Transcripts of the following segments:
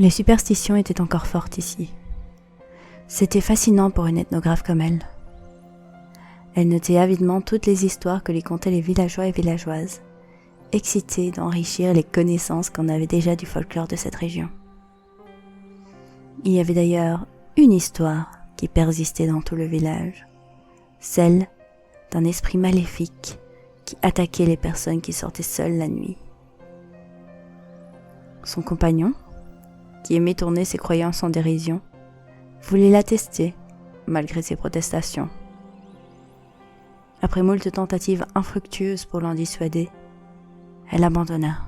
Les superstitions étaient encore fortes ici. C'était fascinant pour une ethnographe comme elle. Elle notait avidement toutes les histoires que lui contaient les villageois et villageoises, excités d'enrichir les connaissances qu'on avait déjà du folklore de cette région. Il y avait d'ailleurs une histoire qui persistait dans tout le village, celle d'un esprit maléfique qui attaquait les personnes qui sortaient seules la nuit. Son compagnon, qui aimait tourner ses croyances en dérision, voulait l'attester malgré ses protestations. Après moult tentatives infructueuses pour l'en dissuader, elle abandonna.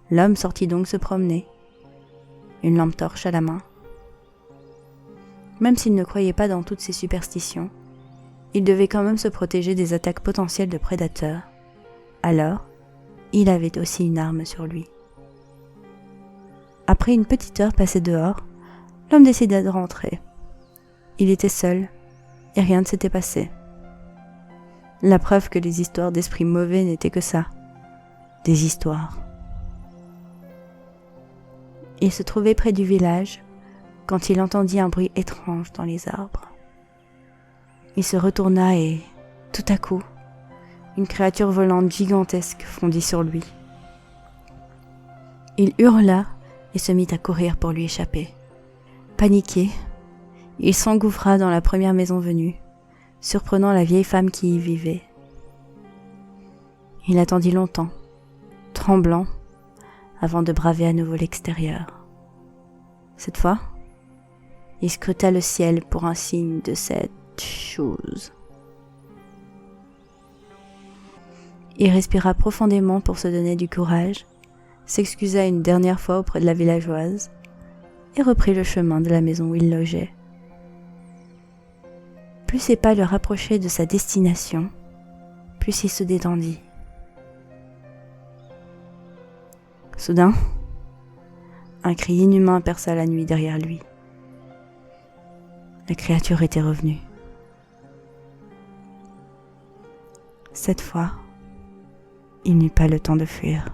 L'homme sortit donc se promener, une lampe torche à la main. Même s'il ne croyait pas dans toutes ces superstitions, il devait quand même se protéger des attaques potentielles de prédateurs. Alors, il avait aussi une arme sur lui. Après une petite heure passée dehors, l'homme décida de rentrer. Il était seul, et rien ne s'était passé. La preuve que les histoires d'esprits mauvais n'étaient que ça, des histoires. Il se trouvait près du village quand il entendit un bruit étrange dans les arbres. Il se retourna et, tout à coup, une créature volante gigantesque fondit sur lui. Il hurla et se mit à courir pour lui échapper. Paniqué, il s'engouffra dans la première maison venue, surprenant la vieille femme qui y vivait. Il attendit longtemps, tremblant, avant de braver à nouveau l'extérieur. Cette fois, il scruta le ciel pour un signe de cette chose. Il respira profondément pour se donner du courage, s'excusa une dernière fois auprès de la villageoise et reprit le chemin de la maison où il logeait. Plus ses pas le rapprochaient de sa destination, plus il se détendit. Soudain, un cri inhumain perça la nuit derrière lui. La créature était revenue. Cette fois, il n'eut pas le temps de fuir.